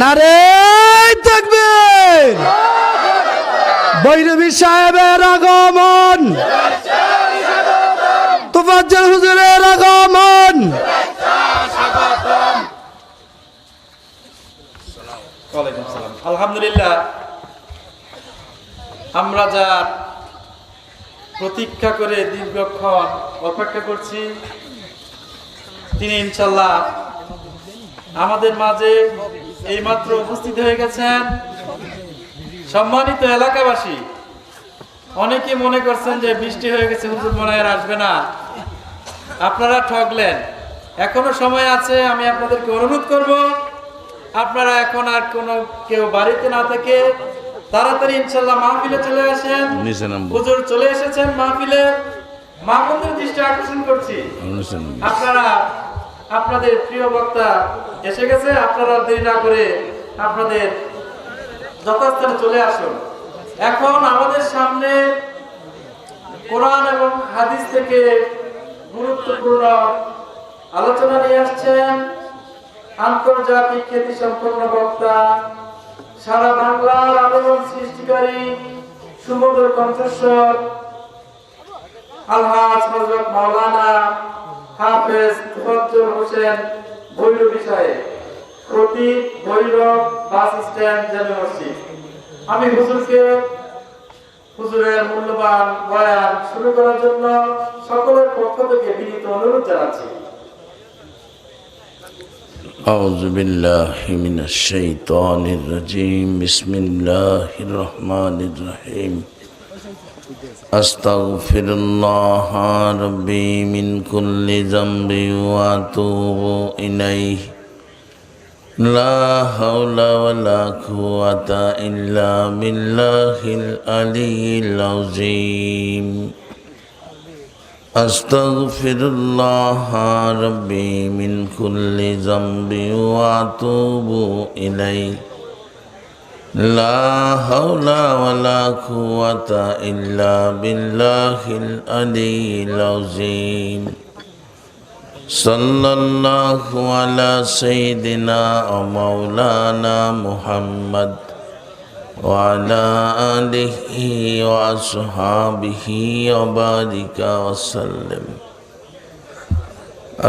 নারে তাকবীর। বৈরবী সাহেবের আগমন, তোফাজ্জল হুজুরের আগমন। আলহামদুলিল্লাহ, আমরা যা প্রতীক্ষা করে দীর্ঘক্ষণ অপেক্ষা করছি, তিনি ইনশাল্লাহ আমাদের মাঝে এইমাত্র উপস্থিত হয়ে গেছেন। সম্মানিত এলাকাবাসী, অনেকে মনে করছেন যে বৃষ্টি হয়ে গেছে, হুজুর মনে হয় আসবে না। আপনারা ঠকলেন, এখনো সময় আছে। আমি আপনাদেরকে অনুরোধ করব, আপনারা এখন আর কোনো কেউ বাড়িতে না থেকে তাড়াতাড়ি ইনশাল্লাহ মাহফিলে চলে আসেন। হুজুর চলে এসেছেন মাহফিলে। মা বোনদের দৃষ্টি আকর্ষণ করছি, আপনারা আপনাদের প্রিয় বক্তা এসে গেছে। আপনারা দেরি না করে আপনাদের যথাস্থানে চলে আসুন। এখন আমাদের সামনে কোরআন এবং হাদিস থেকে গুরুত্বপূর্ণ আলোচনা নিয়ে আসছেন আন্তর্জাতিক খ্যাতি সম্পন্ন বক্তা, সারা বাংলার আলোড়ন সৃষ্টিকারী সুমধুর কণ্ঠস্বর আলহাজ হযরত মাওলানা হাফেজ তোফাজ্জল হোসেন ভৈরবী সাহেব, প্রতীক ভৈরব বাস স্ট্যান্ড, জামে মসজিদ। আমি হুজুরের মূল্যবান বয়ান শুরু করার জন্য সকলের পক্ষ থেকে বিনীত অনুরোধ জানাচ্ছি। أعوذ بالله من الشيطان الرجيم بسم الله الرحمن الرحيم أستغفر الله ربي من كل ذنب وأتوب إليه لا حول ولا قوة إلا بالله العلي العظيم أستغفر الله ربي من كل ذنب وأتوب إليه لا حول ولا قوة إلا بالله العلي العظيم صلى الله على سيدنا ومولانا محمد وعلى آله وأصحابه وبارك وسلم.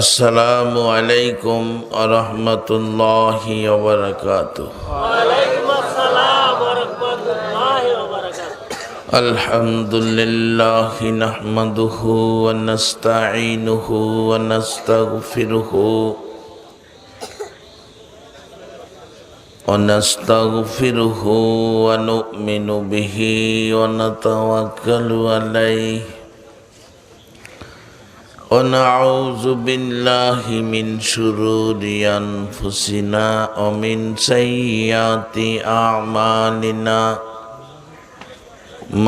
السلام عليكم ورحمة الله وبركاته. وعليكم السلام ورحمة الله وبركاته. الحمد لله نحمده ونستعينه ونستغفره ونؤمن به ونتوكل عليه ونعوذ بالله من شرور أنفسنا ومن سيئات أعمالنا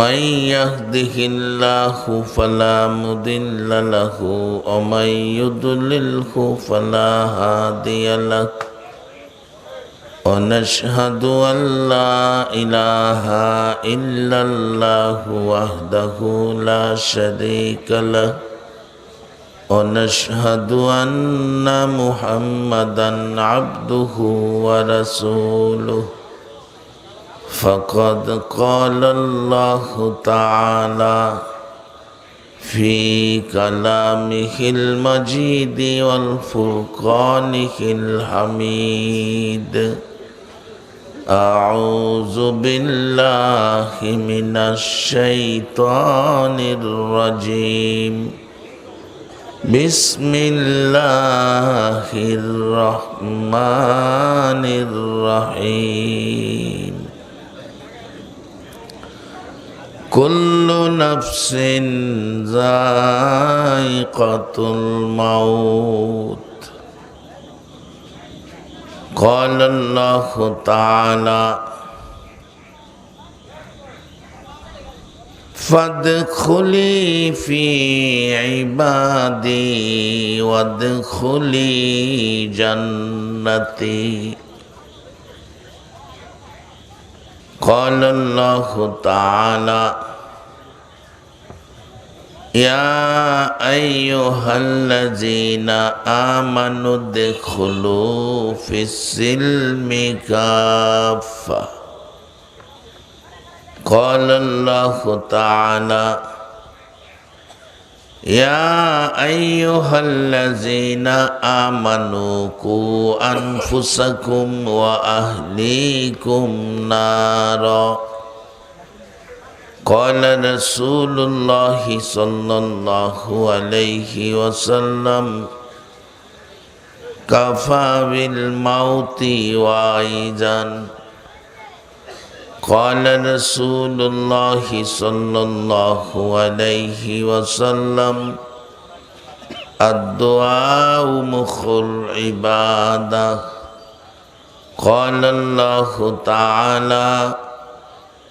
من يهده الله فلا مضل له ومن يضلله فلا هادي له ونشهد أن لا إله إلا الله وحده لا شريك له ونشهد أن محمدا عبده ورسوله فقد قال الله تعالى في كلامه المجيد والفرقانه الحميد أعوذ بالله من الشيطان الرجيم بسم الله الرحمن الرحيم كل نفس ذائقة الموت قال الله تعالى فادخلي في عبادي وادخلي جنتي قال الله تعالى يا أيها الذين آمنوا ادخلوا في السلم كافة قال الله تعالى يا أيها الذين آمنوا قوا أنفسكم وأهليكم نارا قال رسول الله صلى الله عليه وسلم كفى بالموت واعظا قال رسول الله صلى الله عليه وسلم الدعاء مخ العبادة قال الله تعالى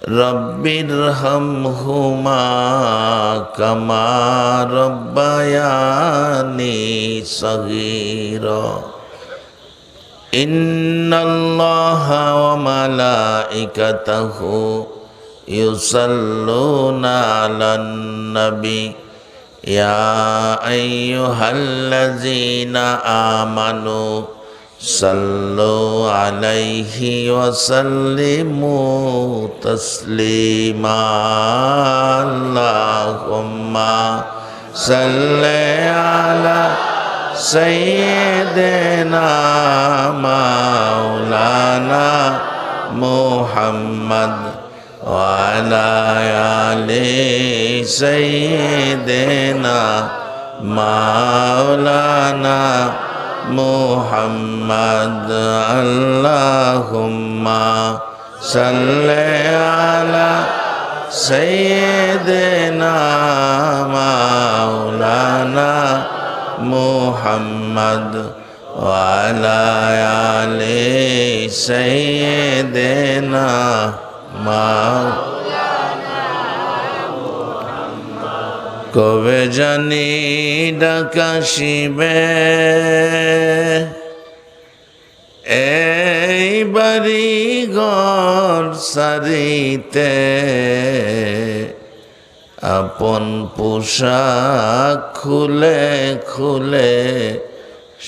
رب ارحمهما كما ربياني صغيرا إن الله وملائكته يصلون على النبي يا أيها الذين آمنوا صلوا عليه وسلموا تسليما اللهم صل على سيدنا مولانا محمد وعلى آل سيدنا مولانا محمد اللهم صل على سيدنا مولانا محمد وعلى آل سيدنا কবে জানি ডাকাশিবে এই বাড়ি ঘর সারিতে আপন পোশাক খুলে খুলে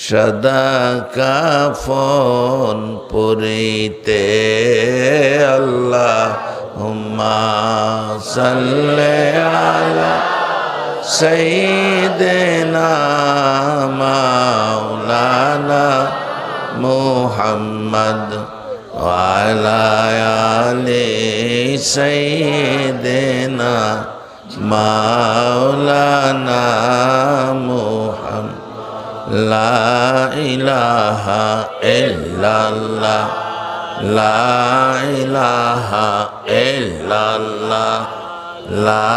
সদা কাফন পরিতে আল্লাহুম্মা সাল্লি আলা সাইয়্যিদিনা মাওলানা মুহাম্মদ ওয়া আলা আলি সাইয়্যিদিনা মাওলানা মুহাম্মদ লা ইলাহা ইল্লাল্লাহ লা ইলাহা ইল্লাল্লাহ লা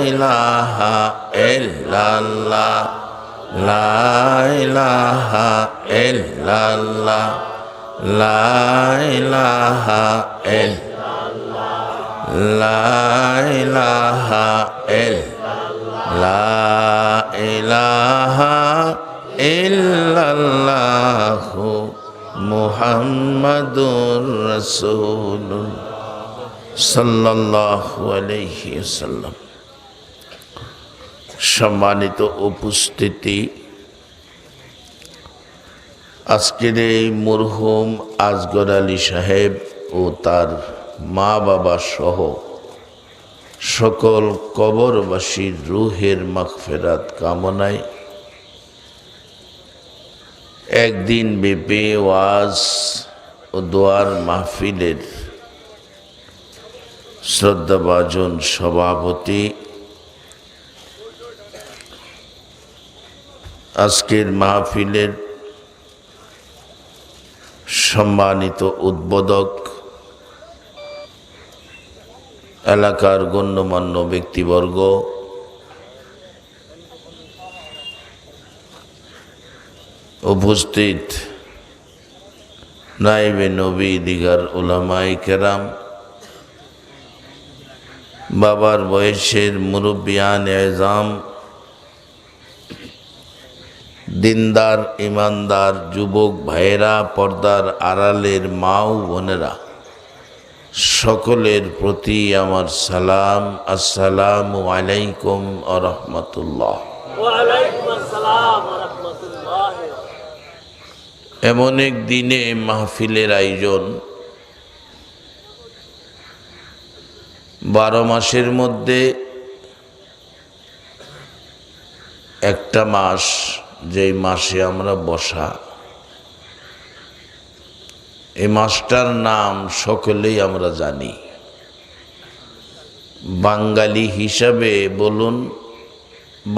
ইলাহা ইল্লাল্লাহ লা ইলাহা ইল্লাল্লাহ লা ইলাহা ইল্লাল্লাহ লা ইলাহা ইল্লাল্লাহ লা ইলাহা ইল্লাল্লাহু মুহাম্মাদুর রাসূলুল্লাহ সাল্লাল্লাহু আলাইহি ওয়াসাল্লাম। সম্মানিত উপস্থিতি, আজকের এই মরহুম আসগর আলী সাহেব ও তার মা বাবা সহ সকল কবরবাসীর রুহের মাগফিরাত কামনায় একদিন ব্যাপী ওয়াজ ও দোয়ার মাহফিলের শ্রদ্ধাভাজন সভাপতি, আজকের মাহফিলের সম্মানিত উদ্বোধক, এলাকার গণ্যমান্য ব্যক্তিবর্গ, উপস্থিত নায়েবে নবী দিগার উলামায়ে কেরাম, বাবার বয়সের মুরব্বিয়ান এজাম, দিনদার ইমানদার যুবক ভাইয়েরা, পর্দার আড়ালের মা ও বোনেরা, সকলের প্রতি আমার সালাম, আসসালামু আলাইকুম ওয়া রাহমাতুল্লাহ। ওয়ালাইকুম আসসালাম ওয়া রাহমাতুল্লাহ। এমন এক দিনে মাহফিলের আয়োজন, 12 মাসের মধ্যে একটা মাস, যেই মাসে আমরা বসা, এই মাসটার নাম সকলেই আমরা জানি। বাঙালি হিসাবে বলুন,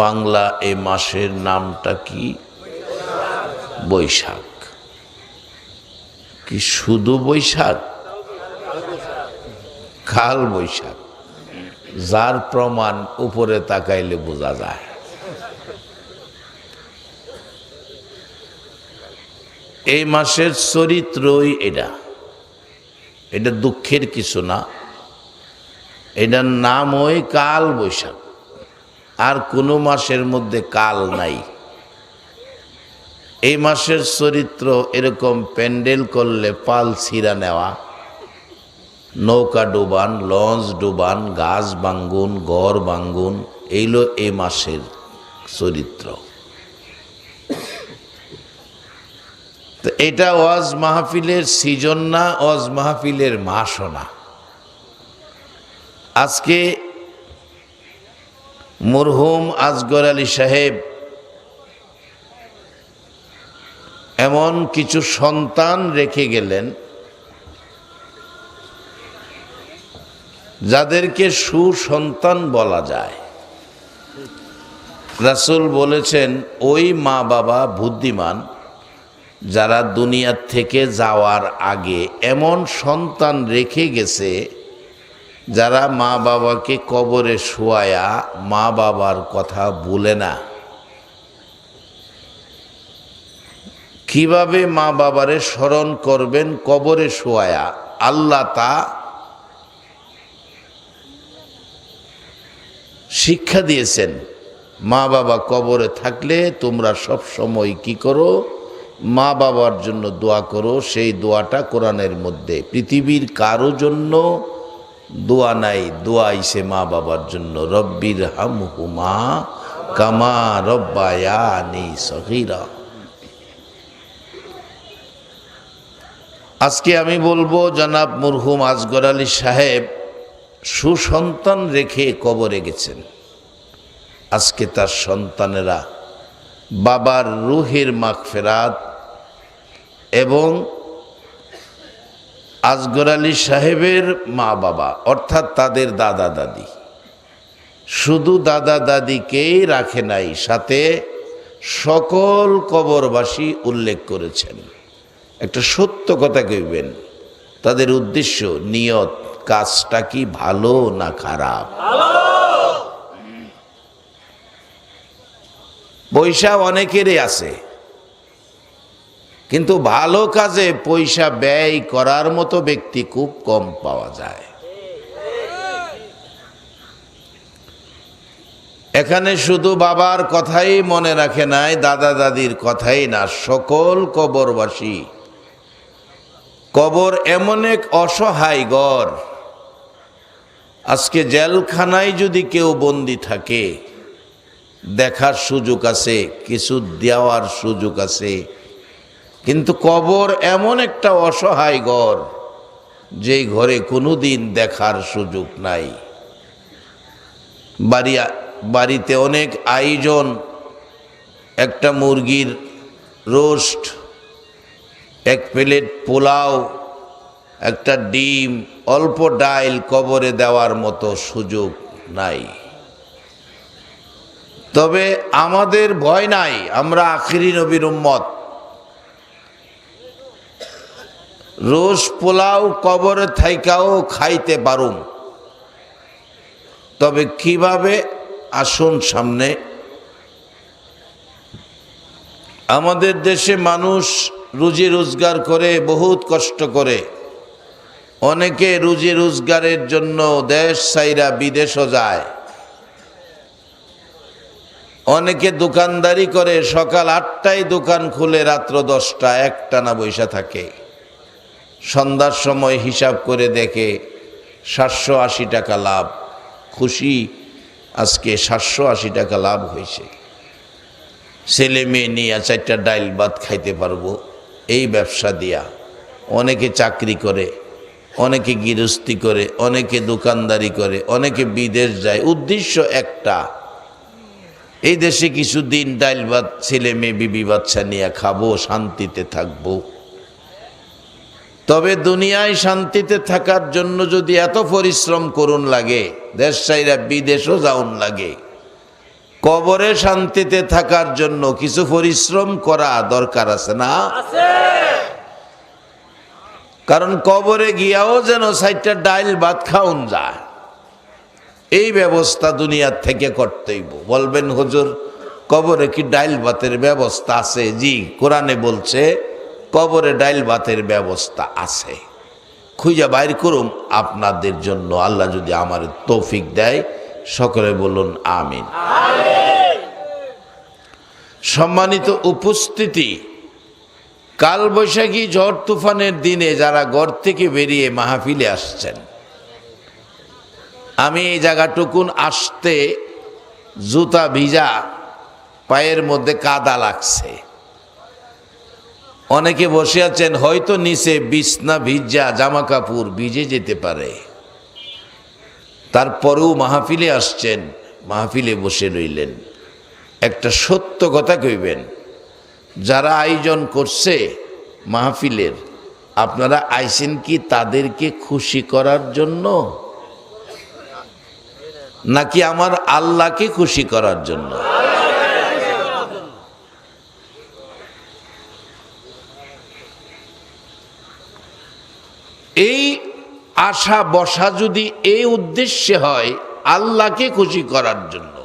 বাংলা এই মাসের নামটা কি? বৈশাখ। কি শুধু বৈশাখ? কাল বৈশাখ, যার প্রমাণ উপরে তাকাইলে বোঝা যায়। এই মাসের চরিত্রই এটা দুঃখের কিছু না। এটার নাম ওই কাল বৈশাখ। আর কোনো মাসের মধ্যে কাল নাই। এই মাসের চরিত্র এরকম, প্যান্ডেল করলে পাল ছিঁড়া নেওয়া, নৌকা ডুবান, লঞ্চ ডুবান, গাছ ভাঙ্গুন, ঘর ভাঙ্গুন, এইলো এই মাসের চরিত্র। তো এটা ওয়াজ মাহফিলের সিজন না, ওয়াজ মাহফিলের মাসও না। আজকে মরহুম আসগর আলী সাহেব এমন কিছু সন্তান রেখে গেলেন যাদেরকে সুসন্তান বলা যায়। রাসূল বলেছেন, ওই মা বাবা বুদ্ধিমান যারা দুনিয়ার থেকে যাওয়ার আগে এমন সন্তান রেখে গেছে যারা মা বাবাকে কবরে শোয়ায়া মা বাবার কথা ভুলে না। কিভাবে মা বাবারে স্মরণ করবেন কবরে শোয়ায়া, আল্লাহ তা শিক্ষা দিয়েছেন। মা বাবা কবরে থাকলে তোমরা সব সময় কি করো? মা বাবার জন্য দোয়া করো। সেই দোয়াটা কোরআনের মধ্যে। পৃথিবীর কারো জন্য দোয়া নাই, দোয়া আইছে মা বাবার জন্য। রব্বির হামহুমা কামা রব্বায়ানি সগীরা। আজকে আমি বলবো, জনাব মরহুম আসগর আলী সাহেব সুসন্তান রেখে কবরে গেছেন। আজকে তার সন্তানেরা বাবার রুহের মাগফিরাত এবং আসগর আলী সাহেবের মা বাবা অর্থাৎ তাদের দাদা দাদি, শুধু দাদা দাদিকেই রাখে নাই, সাথে সকল কবরবাসী উল্লেখ করেছেন। একটা সত্য কথা কইবেন, তাদের উদ্দেশ্য, নিয়ত, কাজটা কি ভালো না খারাপ? পয়সা অনেকেরই আছে, কিন্তু ভালো কাজে পয়সা ব্যয় করার মতো ব্যক্তি খুব কম পাওয়া যায়। এখানে শুধু বাবার কথাই মনে রাখে নাই, দাদা দাদির কথাই না, সকল কবরবাসী। কবর এমন এক অসহায় ঘর। আজকে জেলখানায় যদি কেউ বন্দি থাকে, দেখার সুযোগ আছে, কিছু দেওয়ার সুযোগ আছে, কিন্তু কবর এমন একটা অসহায় ঘর, যেই ঘরে কোনোদিন দেখার সুযোগ নাই। বাড়িতে অনেক আয়োজন, একটা মুরগির রোস্ট, এক প্লেট পোলাও, একটা ডিম, অল্প ডাইল কবরে দেওয়ার মতো সুযোগ নাই। তবে আমাদের ভয় নাই, আমরা আখিরি নবীর উম্মত। রোজ পোলাও কবরে থাইকাও খাইতে পারুম। তবে কিভাবে? আসুন সামনে। আমাদের দেশে মানুষ রুজি রোজগার করে, বহুত কষ্ট করে। অনেকে রুজি রোজগারের জন্য দেশ ছাইরা বিদেশও যায়। অনেকে দোকানদারি করে, সকাল 8টায় দোকান খুলে রাত্র 10টা একটানা বৈশা থাকে। সন্ধ্যার সময় হিসাব করে দেখে 780 টাকা লাভ। খুশি, আজকে 780 টাকা লাভ হয়েছে, ছেলে মেয়ে নিয়ে 4টা ডাইল ভাত খাইতে পারবো এই ব্যবসা দিয়া। অনেকে চাকরি করে, অনেকে গৃহস্থী করে, অনেকে দোকানদারি করে, অনেকে বিদেশ যায়। উদ্দেশ্য একটা, এই দেশে কিছুদিন ডাইল ভাত ছেলে মেয়ে বিবি বাচ্চা নিয়ে খাবো, শান্তিতে থাকবো। তবে দুনিয়ায় শান্তিতে থাকার জন্য যদি এত পরিশ্রম করুন লাগে, দেশ চাইরা বিদেশও যাউন লাগে, কবরে শান্তিতে থাকার জন্য কিছু পরিশ্রম করা দরকার আছে না? কারণ কবরে গিয়াও যেন 4টা ডাইল ভাত খাওন যায়, এই ব্যবস্থা দুনিয়ার থেকে করতেই। বলবেন হুজুর কবরে কি ডাইল ভাতের ব্যবস্থা আছে? জি, কোরআনে বলছে কবরে ডাইল ভাতের ব্যবস্থা আছে। খুঁজা বাইর করুন আপনাদের জন্য, আল্লাহ যদি আমার তৌফিক দেয়। সকলে বলুন আমিন। সম্মানিত উপস্থিতি, কালবৈশাখী ঝড় তুফানের দিনে যারা ঘর থেকে বেরিয়ে মাহফিলে আসছেন, আমি এই জায়গাটুকুন আসতে জুতা ভিজা, পায়ের মধ্যে কাদা লাগছে। অনেকে বসে আছেন, হয়তো নিচে বিছনা ভিজা, জামা কাপড় ভিজে যেতে পারে, তারপরেও মাহফিলে আসছেন, মাহফিলে বসে রইলেন। একটা সত্য কথা কইবেন, যারা আয়োজন করছে মাহফিলের, আপনারা আইছেন কি তাদেরকে খুশি করার জন্য, নাকি আমার আল্লাহকে খুশি করার জন্য? এই আশা বসা যদি এই উদ্দেশ্যে হয় আল্লাহকে খুশি করার জন্য।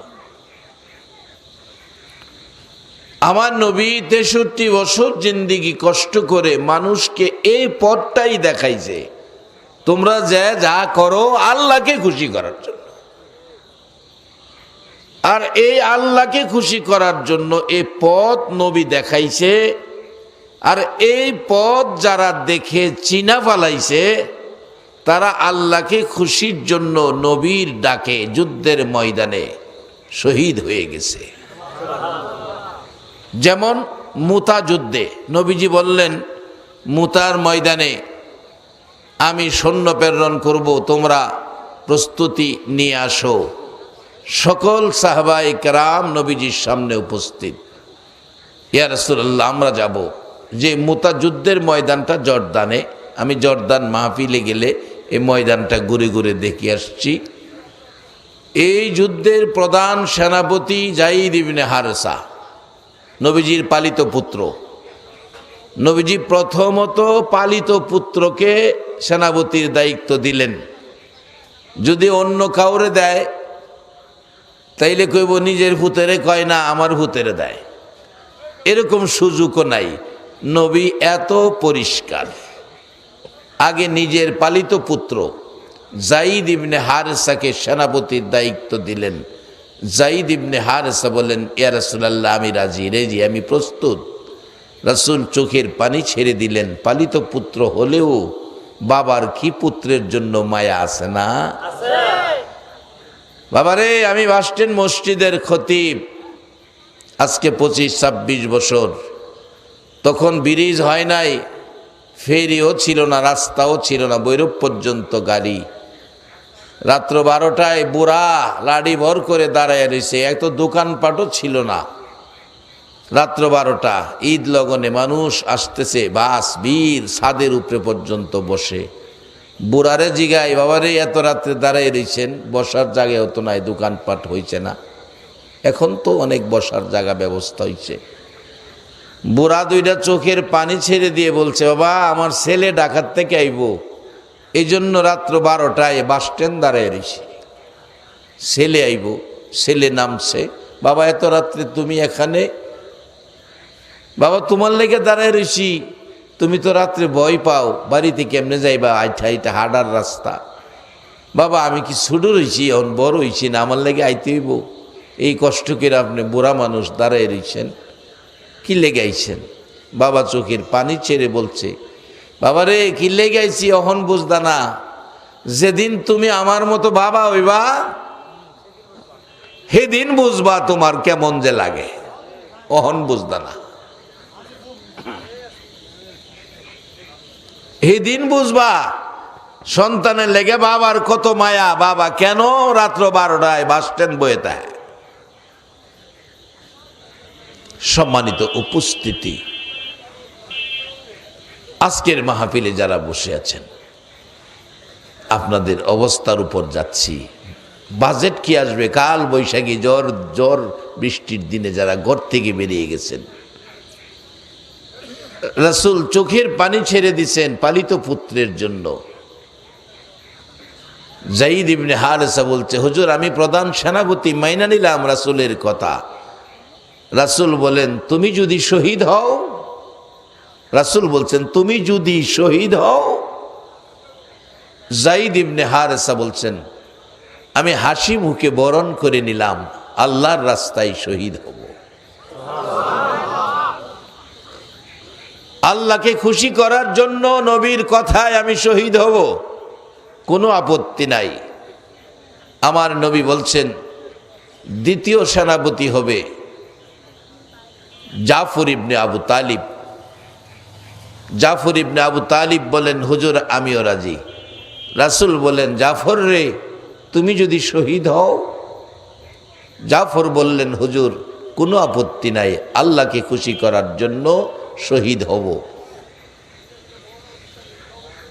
আমার নবী 63 বছর জিন্দেগি কষ্ট করে মানুষকে এই পথটাই দেখাইছে, তোমরা যা করো আল্লাহকে খুশি করার জন্য। আর এই আল্লাহকে খুশি করার জন্য এই পথ নবী দেখাইছে। আর এই পথ যারা দেখে চিনা ফালাইছে, তারা আল্লাহকে খুশির জন্য নবীর ডাকে যুদ্ধের ময়দানে শহীদ হয়ে গেছে। যেমন মুতা যুদ্ধে নবীজি বললেন, মুতার ময়দানে আমি সৈন্য প্রেরণ করব, তোমরা প্রস্তুতি নিয়ে আসো। সকল সাহাবায়ে কেরাম নবীজির সামনে উপস্থিত। ইয়া রাসূলুল্লাহ, আমরা যাব। যে মুতা যুদ্ধের ময়দানটা জর্দানে, আমি জর্দান মাহফিলে গেলে এই ময়দানটা ঘুরে ঘুরে দেখে আসছি। এই যুদ্ধের প্রধান সেনাপতি যায়েদ ইবনে হারেসা, নবীজির পালিত পুত্র। নবীজি প্রথমত পালিত পুত্রকে সেনাপতির দায়িত্ব দিলেন। যদি অন্য কাউরে দেয় তাইলে কইব নিজের ভূতেরে কয় না, আমার ভূতেরে দেয়, এরকম সুযোগও নাই। নবী এত পরিষ্কার, আগে নিজের পালিত পুত্র যায়েদ ইবনে হারেসাকে সেনাপতির দায়িত্ব দিলেন। যায়েদ ইবনে হারেসা বলেন, ইয়া রাসূলুল্লাহ, আমি রাজি, রেজি, আমি প্রস্তুত। রাসূল চোখের পানি ছেড়ে দিলেন। পালিত পুত্র হলেও বাবার কি পুত্রের জন্য মায়া আছে না? বাবারে, আমি বাসস্ট্যান্ড মসজিদের খতিব, আজকে 25-26 বছর। তখন ব্রিজ হয় নাই, ফেরিও ছিল না, রাস্তাও ছিল না, বৈরব পর্যন্ত গাড়ি। রাত্র 12টায় বুড়া লাডি ভর করে দাঁড়ায় রয়েছে, এত দোকানপাটও ছিল না। রাত্র 12টা, ঈদ লগনে মানুষ আসতেছে, বাস বীর ছাদের উপরে পর্যন্ত বসে। বুড়ারে জিগায়, বাবারে এত রাত্রে দাঁড়ায় রয়েছেন, বসার জায়গাও তো নাই, দোকানপাট হয়েছে না। এখন তো অনেক বসার জায়গা ব্যবস্থা হয়েছে। বুড়া দুইটা চোখের পানি ছেড়ে দিয়ে বলছে, বাবা আমার ছেলে ঢাকার থেকে আইব, এই জন্য রাত্র 12টায় বাস স্ট্যান্ড দাঁড়ায় রয়েছে, ছেলে আইব। ছেলে নামছে, বাবা এত রাত্রে তুমি এখানে? বাবা তোমার লেগে দাঁড়ায় রয়েছি, তুমি তো রাত্রে ভয় পাও, বাড়িতে কেমনে যাইবা, আইটা আইটা হাডার রাস্তা। বাবা আমি কি ছোট রয়েছি, এখন বড় হয়েছি না, আমার লেগে আইতে হইব? এই কষ্ট করে আপনি বুড়া মানুষ দাঁড়ায় রয়েছেন, কি লেগে আইছেন? বাবা চোখের পানি ছেড়ে বলছে, বাবারে কিল্লে গাইছি অহন বুঝদা না, যেদিন তুমি আমার মতো বাবা হইবা সেদিন বুঝবা তোমার কেমন যে লাগে, অহন বুঝদা না। সেদিন বুঝবা সন্তানের লেগে বাবার কত মায়া, বাবা কেন রাত্র 12টায় বাস স্ট্যান্ড বয়ে থাকে। সম্মানিত উপস্থিতি, আজকের মাহফিলে যারা বসে আছেন আপনাদের অবস্থার উপর যাচ্ছি। বাজেট কি আসবে, কাল বৈশাখী ঝড় বৃষ্টির দিনে যারা ঘর থেকে বেরিয়ে গেছেন, রাসূল চোখের পানি ছেড়ে দিছেন পালিত পুত্রের জন্য। যায়েদ ইবনে হারেসা বলছে, হুজুর আমি প্রধান সেনাপতি, মাইনা নিলাম রাসূলের কথা। রাসূল বলেন, তুমি যদি শহীদ হও, রাসূল বলছেন তুমি যদি শহীদ হও। যায়েদ ইবনে হারেসা বলছেন, আমি হাসি মুখে বরণ করে নিলাম, আল্লাহর রাস্তায় শহীদ হব। আল্লাহকে খুশি করার জন্য নবীর কথায় আমি শহীদ হব, কোনো আপত্তি নাই। আমার নবী বলছেন দ্বিতীয় সেনাপতি হবে জাফর ইবনে আবু তালিব। জাফর ইবনে আবু তালিব বলেন, হুজুর আমিও রাজি। রাসূল বলেন, জাফর রে তুমি যদি শহীদ হও। জাফর বললেন, হুজুর কোনো আপত্তি নাই, আল্লাহকে খুশি করার জন্য শহীদ হব।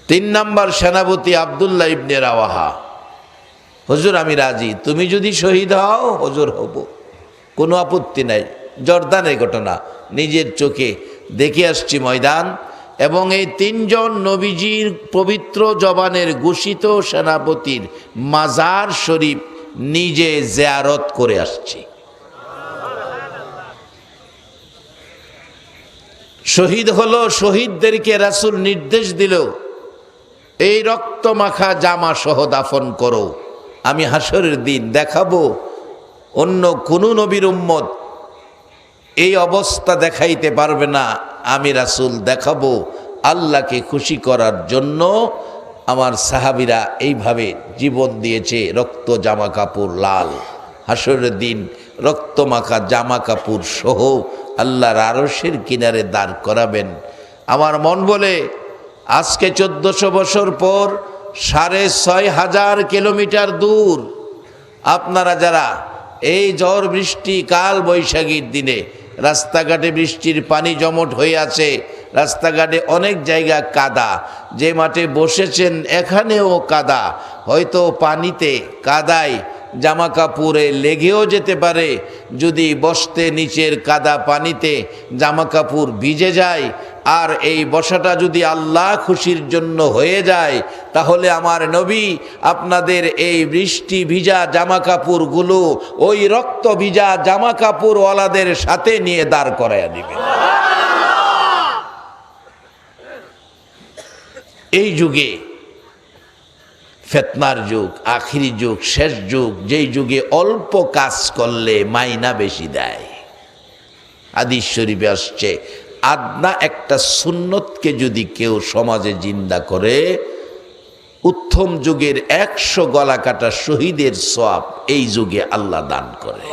3 নম্বর সেনাপতি আব্দুল্লাহ ইবনে রাওয়াহা, হুজুর আমি রাজি, তুমি যদি শহীদ হও হুজুর হব, কোনো আপত্তি নাই। জর্দানের ঘটনা নিজের চোখে দেখে আসছি ময়দান, এবং এই 3 জন নবীজির পবিত্র জবানের ঘোষিত সেনাপতির মাজার শরীফ নিজে জিয়ারত করে আসছি। শহীদ হলো, শহীদদেরকে রাসূল নির্দেশ দিল, এই রক্ত মাখা জামা সহ দাফন করো। আমি হাসরের দিন দেখাবো অন্য কোন নবীর উম্মত এই অবস্থা দেখাইতে পারবে না, আমি রাসূল দেখাবো। আল্লাহকে খুশি করার জন্য আমার সাহাবীরা এইভাবে জীবন দিয়েছে, রক্ত জামা কাপড় লাল, হাসরের দিন রক্ত মাখা জামা কাপড় সহ আল্লাহর আরশের কিনারে দাঁড় করাবেন। আমার মন বলে আজকে 1400 বছর পর 6500 কিলোমিটার দূর আপনারা যারা এই ঝড় বৃষ্টি কাল বৈশাখীর দিনে রাস্তাঘাটে বৃষ্টির পানি জমট হয়ে আছে, রাস্তাঘাটে অনেক জায়গা কাদা, যে মাঠে বসেছেন এখানেও কাদা, হয়তো পানিতে কাদায় জামা কাপড়ে লেগেও যেতে পারে। যদি বসতে নিচের কাদা পানিতে জামা কাপড় ভিজে যায়, আর এই বসাটা যদি আল্লাহ খুশির জন্য হয়ে যায়, তাহলে আমার নবী আপনাদের এই বৃষ্টি ভিজা জামা কাপড়গুলো ওই রক্ত ভিজা জামা কাপড়ওয়ালাদের সাথে নিয়ে দাঁড় করাইয়া দিবেন। এই যুগে ফিতনার যুগ, আখিরি যুগ, শেষ যুগ, যেই যুগে অল্প কাজ করলে মাইনা বেশি দেয়। হাদিস শরীফে আসছে, আদনা একটা সুন্নতকে যদি কেউ সমাজে জিন্দা করে, উত্তম যুগের 100 গলা কাটা শহীদের সওয়াব এই যুগে আল্লাহ দান করে।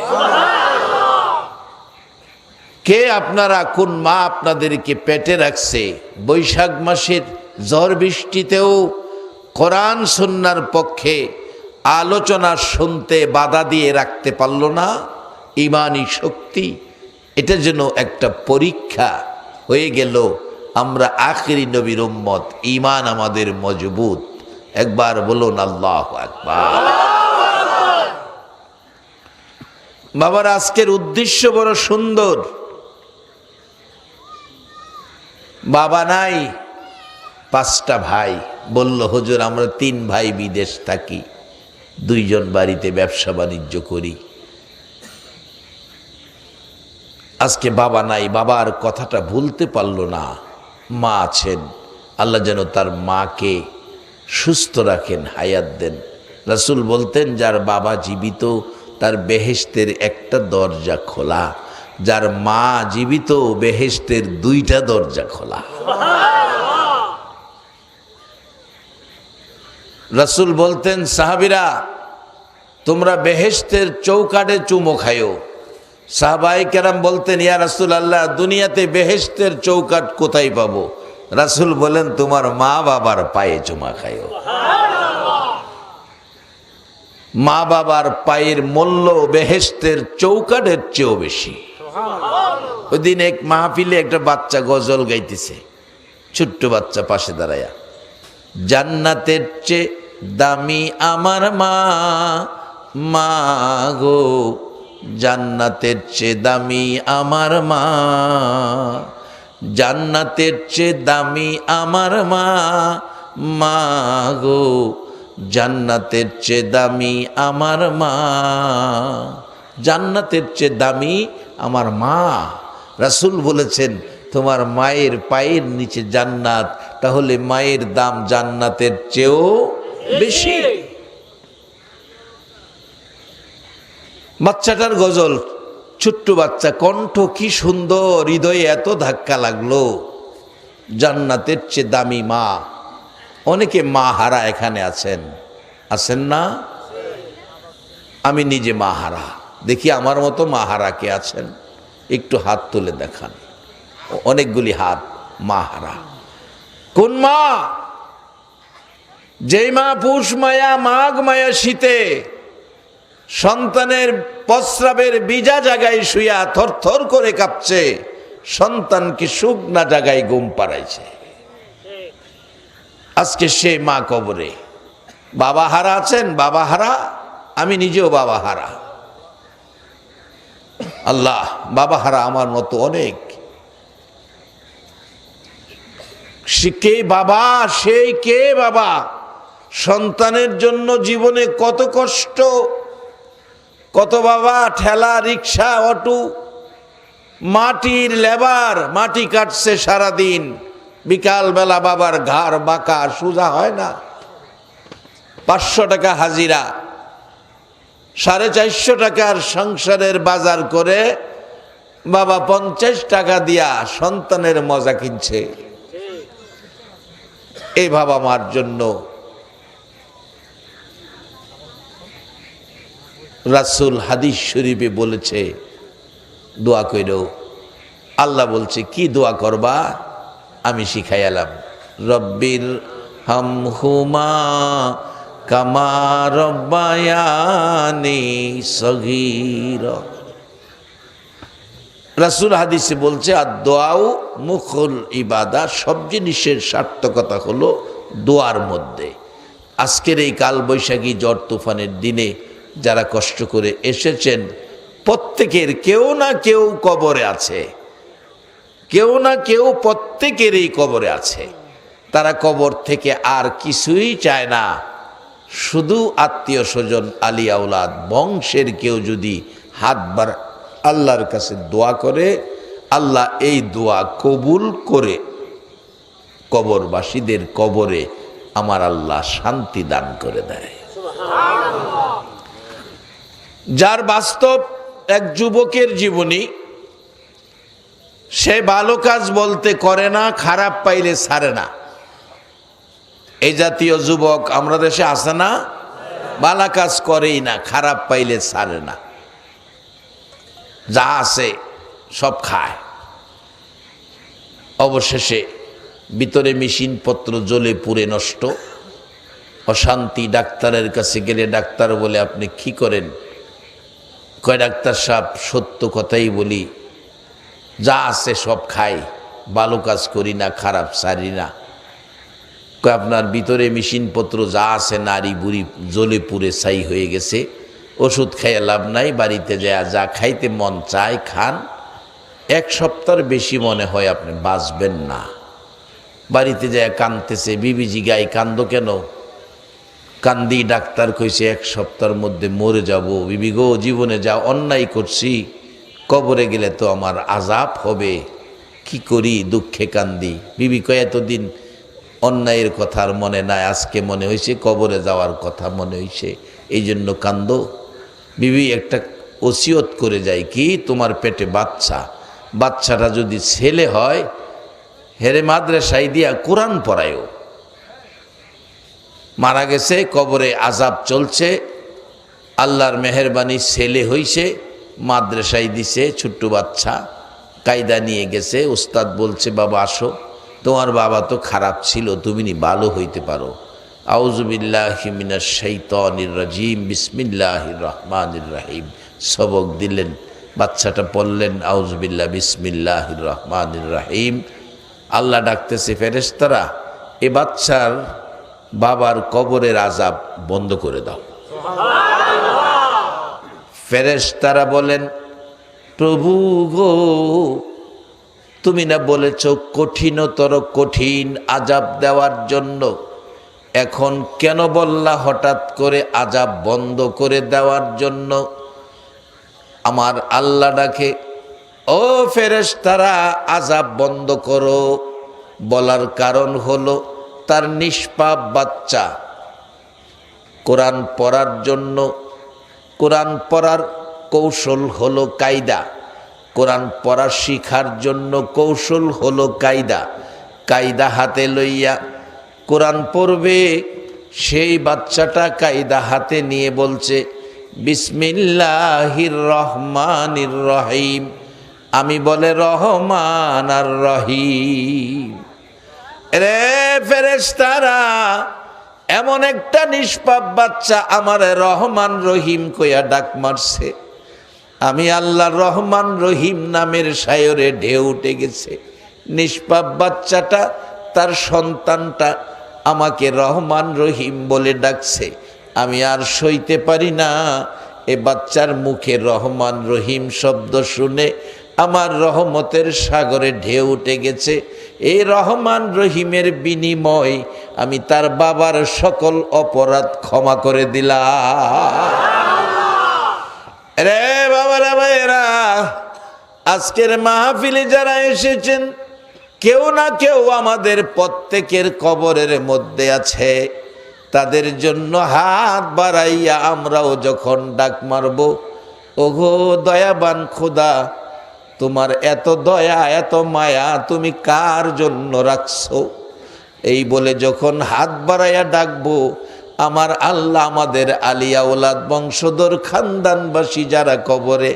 কে আপনারা, কোন মা আপনাদেরকে পেটে রাখছে, বৈশাখ মাসের ঝড় বৃষ্টিতেও কোরআন সুন্নাহর পক্ষে আলোচনা শুনতে বাধা দিয়ে রাখতে পারল না? ঈমানি শক্তি, এটা যেন একটা পরীক্ষা হয়ে গেল। আমরা আখিরি নবীর উম্মত, ঈমান আমাদের মজবুত। একবার বলুন আল্লাহু আকবার। বাবার আজকের উদ্দেশ্য বড় সুন্দর। বাবা নাই, 5টা ভাই বলল, হুজুর আমরা 3 ভাই বিদেশ থাকি, 2 জন বাড়িতে ব্যবসা বাণিজ্য করি। আজকে বাবা নাই, বাবার কথাটা ভুলতে পারলো না। মা আছেন, আল্লাহ যেন তার মাকে সুস্থ রাখেন, হায়াত দেন। রাসূল বলতেন, যার বাবা জীবিত তার বেহেশতের একটা দরজা খোলা, যার মা জীবিত বেহেশতের 2টা দরজা খোলা। রাসূল বলতেন, সাহাবীরা তোমরা বেহেশতের চৌকাঠে চুমো খায়ো। সাহাবায়ে কেরাম বলতেন, ইয়া রাসূলুল্লাহ দুনিয়াতে বেহেশতের চৌকাঠ কোথায় পাবো? রাসূল বলেন, তোমার মা বাবার পায়ে চুমা খায়ো। মা বাবার পায়ের মূল্য বেহেশতের চৌকাঠের চেয়েও বেশি। ওই দিন এক মাহফিলে একটা বাচ্চা গজল গাইতেছে, ছোট্ট বাচ্চা পাশে দাঁড়ায়া, জান্নাতের চেয়ে দামি আমার মা, মা গো জান্নাতের চেয়ে দামি আমার মা, জান্নাতের চেয়ে দামি আমার মা, মা গো জান্নাতের চেয়ে দামি আমার মা, জান্নাতের চেয়ে দামি আমার মা। রাসূল বলেছেন, তোমার মায়ের পায়ের নিচে জান্নাত, তাহলে মায়ের দাম জান্নাতের চেয়েও বেশি। বাচ্চাটার গজল, ছোট্ট বাচ্চা, কণ্ঠ কি সুন্দর, হৃদয়ে এত ধাক্কা লাগলো। জান্নাতের চেয়ে দামি মা। অনেকে মা হারা এখানে আছেন, আছেন না? আমি নিজে মা হারা। দেখি আমার মতো মা হারা কে আছেন, একটু হাত তুলে দেখান। অনেকগুলি হাত। মা হারা কোন মা? যেই মা পুষ মায়া মাঘ মায়া শীতে সন্তানের প্রস্রাবের বিজা জায়গায় শুয়া থরথর করে কাঁপছে, সন্তানকে শুকনা জায়গায় ঘুম পাড়াইছে। আজকে সে মা কবরে। বাবা হারা আছেন? বাবা হারা? আমি নিজেও বাবা হারা। আল্লাহ, বাবা হারা আমার মতো অনেক। সে কে বাবা? সেই কে বাবা? সন্তানের জন্য জীবনে কত কষ্ট, কত বাবা ঠেলা রিক্সা অটো, মাটির লেবার, মাটি কাটছে সারাদিন, বিকালবেলা বাবার ঘাড় বাঁকা, সোজা হয় না। 500 টাকা হাজিরা, 450 টাকার সংসারের বাজার করে বাবা 50 টাকা দিয়া সন্তানের মজা কিনছে। এই বাবা মার জন্য রাসূল হাদিস শরীফে বলেছে দোয়া কইরো। আল্লাহ বলছে কি দোয়া করবা? আমি শিখাইলাম, রব্বির হামহুমা কামা রব্বায়ানি সগীরা। রাসূল হাদিসে বলছে আর দোয়াও মুখুল ইবাদা, সব জিনিসের সার্থকতা হলো দোয়ার মধ্যে। আজকের এই কালবৈশাখী ঝড় তুফানের দিনে যারা কষ্ট করে এসেছেন, প্রত্যেকের কেউ না কেউ কবরে আছে, কেউ না কেউ প্রত্যেকেরই কবরে আছে। তারা কবর থেকে আর কিছুই চায় না, শুধু আত্মীয় স্বজন আলী আওলাদ বংশের কেউ যদি হাত বার আল্লাহর কাছে দোয়া করে, আল্লাহ এই দোয়া কবুল করে কবরবাসীদের কবরে আমার আল্লাহ শান্তি দান করে দেয়। যার বাস্তব এক যুবকের জীবনী, সে ভালো কাজ বলতে করে না, খারাপ পাইলে ছাড়ে না। এই জাতীয় যুবক আমরা দেশে আছে না? ভালো কাজ করেই না, খারাপ পাইলে ছাড়ে না, যা আছে সব খায়। অবশেষে ভিতরে মেশিনপত্র জ্বলে পুড়ে নষ্ট, অশান্তি। ডাক্তারের কাছে গেলে ডাক্তার বলে আপনি কি করেন? কয় ডাক্তার সাহেব সত্য কথাই বলি, যা আছে সব খাই, ভালো কাজ করি না, খারাপ সারি না। কয় আপনার ভিতরে মেশিনপত্র যা আছে নারী বুড়ি জ্বলে পুড়ে ছাই হয়ে গেছে, ওষুধ খাইয়ে লাভ নাই, বাড়িতে যায় যা খাইতে মন চায় খান, 1 সপ্তাহের বেশি মনে হয় আপনি বাঁচবেন না। বাড়িতে যায় কাঁদতেছে, বিবিজি গাই কান্দো কেন? কান্দি, ডাক্তার কইছে 1 সপ্তাহের মধ্যে মরে যাব। বিবি গো, জীবনে যা অন্যায় করছি, কবরে গেলে তো আমার আযাব হবে, কি করি? দুঃখে কান্দি। বিবি কয় এতদিন অন্যায়ের কথা আর মনে নাই, আজকে মনে হয়েছে কবরে যাওয়ার কথা মনে হয়েছে, এই জন্য কান্দো। বিবি একটা ওসিয়ত করে যায়, কি? তোমার পেটে বাচ্চা, বাচ্চাটা যদি ছেলে হয় হেরে মাদ্রাসায় দিয়া কোরআন পড়ায়ও। মারা গেছে, কবরে আজাব চলছে। আল্লাহর মেহেরবানি ছেলে হইছে, মাদ্রাসায় দিছে, ছোট্ট বাচ্চা কায়দা নিয়ে গেছে। উস্তাদ বলছে, বাবা আসো, তোমার বাবা তো খারাপ ছিল, তুমি নি ভালো হইতে পারো। আউযুবিল্লাহি মিনাশ শাইতানির রাজিম, বিসমিল্লাহির রহমানির রহিম সবক দিলেন। বাচ্চাটা পড়লেন আউযুবিল্লাহ বিসমিল্লাহির রহমানির রহিম। আল্লাহ ডাকতেছে, ফেরেশতারা এ বাচ্চার বাবার কবরের আযাব বন্ধ করে দাও। ফেরেশতারা বলেন, প্রভু গো, তুমি না বলেছ কঠিনতর কঠিন আযাব দেওয়ার জন্য, এখন কেন বললা হঠাৎ করে আযাব বন্ধ করে দেওয়ার জন্য? আমার আল্লাহ ডাকে, ও ফেরেশতারা আযাব বন্ধ করো। বলার কারণ হলো তার নিষ্পাপ বাচ্চা কোরআন পড়ার জন্য, কোরআন পড়ার কৌশল হলো কায়দা, কোরআন পড়া শিখার জন্য কৌশল হলো কায়দা। কায়দা হাতে লইয়া কোরআন পড়বে। সেই বাচ্চাটা কায়দা হাতে নিয়ে বলছে, বিসমিল্লাহির রহমানির রহিম। আমি বলে রহমান আর রহিম। রে ফেরেশতারা, এমন একটা নিষ্পাপ বাচ্চা আমার রহমান রহিম কইয়া ডাক মারছে। আমি আল্লাহ রহমান রহিম নামের সায়রে ঢেউ উঠে গেছে। নিষ্পাপ বাচ্চাটা, তার সন্তানটা আমাকে রহমান রহিম বলে ডাকছে। আমি আর সইতে পারি না। এ বাচ্চার মুখে রহমান রহিম শব্দ শুনে আমার রহমতের সাগরে ঢেউ উঠে গেছে। এই রহমান রহিমের বিনিময় আমি তার বাবার সকল অপরাধ ক্ষমা করে দিলাম। রে বাবারা ভাইরা, আজকের মাহফিলে যারা এসেছেন, কেউ না কেউ আমাদের প্রত্যেকের কবরের মধ্যে আছে। তাদের জন্য হাত বাড়াইয়া আমরাও যখন ডাক মারব, ওগো দয়াবান খোদা, তোমার এত দয়া এত মায়া তুমি কার জন্য রাখছো? এই বলে যখন হাত বাড়াইয়া ডাকবো, আমার আল্লাহ আমাদের আলিয়া ওলাদ বংশধর খানদানবাসী যারা কবরে,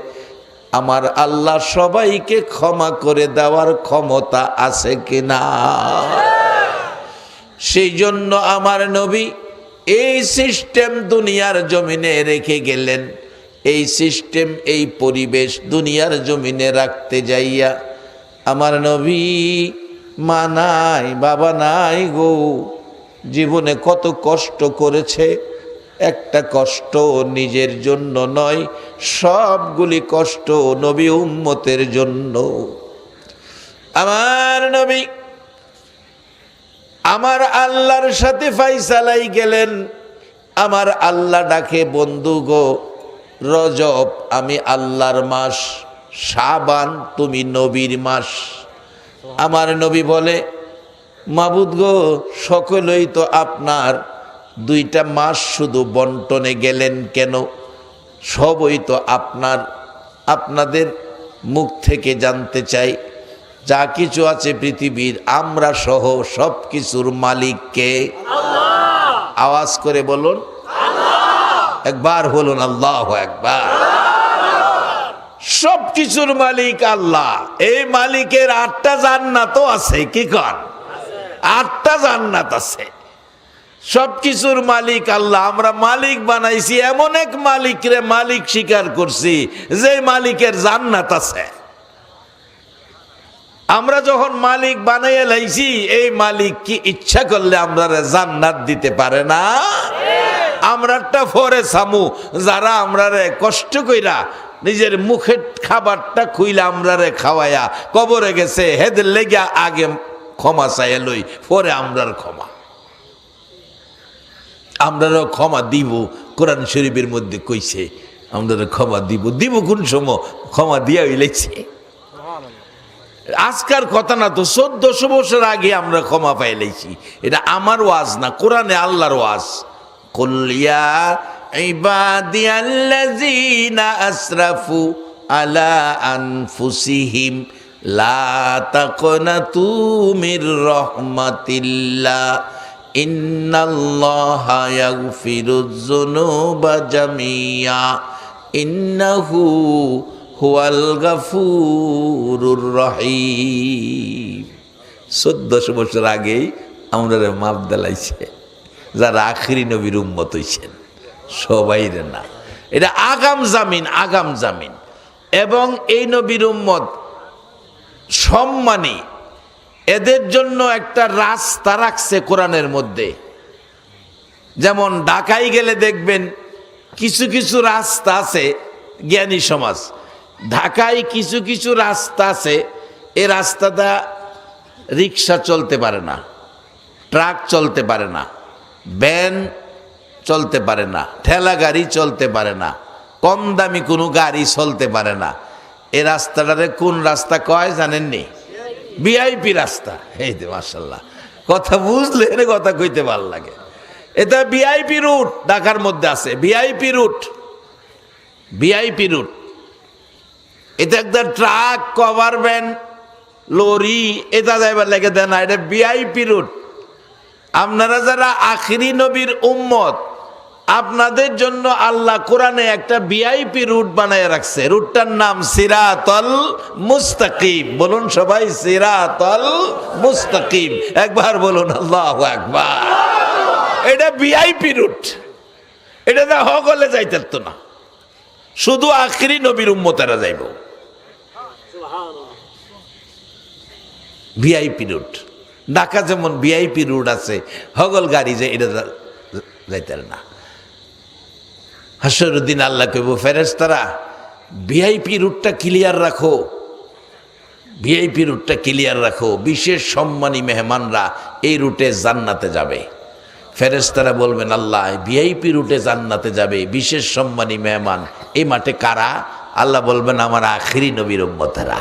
আমার আল্লাহ সবাইকে ক্ষমা করে দেওয়ার ক্ষমতা আছে কিনা? সেই জন্য আমার নবী এই সিস্টেম দুনিয়ার জমিনে রেখে গেলেন। এই সিস্টেম, এই পরিবেশ দুনিয়ার জমিনে রাখতে যাইয়া আমার নবী মা নাই, বাবা নাই গো, জীবনে কত কষ্ট করেছে। একটা কষ্ট নিজের জন্য নয়, সবগুলি কষ্ট নবী উম্মতের জন্য। আমার নবী আমার আল্লাহর সাথে ফাইসালাই গেলেন। আমার আল্লাহ ডাকে, বন্ধু গো, রজব আমি আল্লাহর মাস, শাবান তুমি নবীর মাস। আমার নবী বলে, মাবুদ গো, সকলেই তো আপনার, দুইটা মাস শুধু বন্টনে গেলেন কেন? সবই তো আপনার। আপনাদের মুখ থেকে জানতে চাই, যা কিছু আছে পৃথিবীর, আমরা সহ সব কিছুর মালিক কে? আওয়াজ করে বলুন, একবার বলুন আল্লাহু আকবার। সব কিছুর মালিক আল্লাহ। এই মালিকের 8টা জান্নাতও আছে। কি কর? 8টা জান্নাত আছে। সব কিছুর মালিক আল্লাহ। আমরা মালিক বানাইছি এমন এক মালিকরে মালিক স্বীকার করছি যে মালিকের জান্নাত আছে। আমরা যখন মালিক বানাইয়া লাইছি, এই মালিক কি ইচ্ছা করলে আমরা জান্নাত দিতে পারে না? আমরা একটা ফরে সামু, যারা আমরা কষ্ট কইরা নিজের মুখের খাবারটা খুইলা আমরা খাওয়াইয়া কবরে গেছে, হেদের লেগা আগে ক্ষমা চাইয়া লই, পরে আমরার ক্ষমা। আমরারও ক্ষমা দিব। কোরআন শরীফের মধ্যে কইছে আমরা ক্ষমা দিব। দিব কোন সময়? ক্ষমা দিয়া হইলেছে। আজকার কথা না তো, 1400 বছর আগে আমরা ক্ষমা পাইলেছি। এটা আমার ওয়াজ না, কোরআনে আল্লাহর ওয়াজ। কুল ইয়া ইবাদিয়াল্লাযীনা আসরাফু আলা আনফুসিহিম লা তাকনাতু মির রাহমাতিল্লাহ ইন্নাল্লাহা ইয়াগফিরুয যুনুবা জামিয়া ইন্নাহু হুয়াল গাফুরুর রহিম। 1400 বছর আগেই আমরা মাপ দিলাইছে যারা আখিরি নবীর উম্মত হইছেন সবাই রে না, এটা আগাম জামিন, আগাম জামিন। এবং এই নবীর উম্মত সম্মানী, এদের জন্য একটা রাস্তা রাখছে কোরআনের মধ্যে। যেমন ঢাকায় গেলে দেখবেন কিছু কিছু রাস্তা আছে, জ্ঞানী সমাজ, ঢাকায় কিছু কিছু রাস্তা আছে, এই রাস্তাটা রিক্সা চলতে পারে না, ট্রাক চলতে পারে না, ভ্যান চলতে পারে না, ঠেলা গাড়ি চলতে পারে না, কম দামি কোনো গাড়ি চলতে পারে না। এই রাস্তাটারে কোন রাস্তা কয় জানেননি? ভিআইপি রাস্তা। এই যে মাশাআল্লাহ, কথা বুঝলে কথা কইতে ভালো লাগে। এটা ভিআইপি রুট, ঢাকার মধ্যে আছে ভিআইপি রুট, ভিআইপি রুট। এটা একটা ট্রাক, কভার ভ্যান, লরি এটা যাইবার লেগে দেয় না, এটা ভিআইপি রুট। আপনারা যারা আখিরি নবীর উম্মত, আপনাদের জন্য আল্লাহ কোরআনে একটা ভিআইপি রুট বানায় রাখছে। রুটটার নাম সিরাতাল মুস্তাকিম। বলুন সবাই, সিরাতাল মুস্তাকিম। একবার বলুন আল্লাহু আকবার। এটা ভিআইপি রুট, এটা তো হগলে যাইতে তো না, শুধু আখিরি নবীর উম্মতেরা যাইব। ভিআইপি রুট ঢাকা যেমন ভিআইপি রুট আছে, হগল গাড়ি যে এটা যাইতে না। হাসরুদ্দিন আল্লাহ কইব, ফেরেশতারা ভিআইপি রুটটা ক্লিয়ার রাখো, ভিআইপি রুটটা ক্লিয়ার রাখো, বিশেষ সম্মানী মেহমানরা এই রুটে জান্নাতে যাবে। ফেরেশতারা বলবেন, আল্লাহ ভিআইপি রুটে জান্নাতে যাবে বিশেষ সম্মানী মেহমান, এই মাঠে কারা? আল্লাহ বলবেন, আমার আখিরি নবীর উম্মতেরা।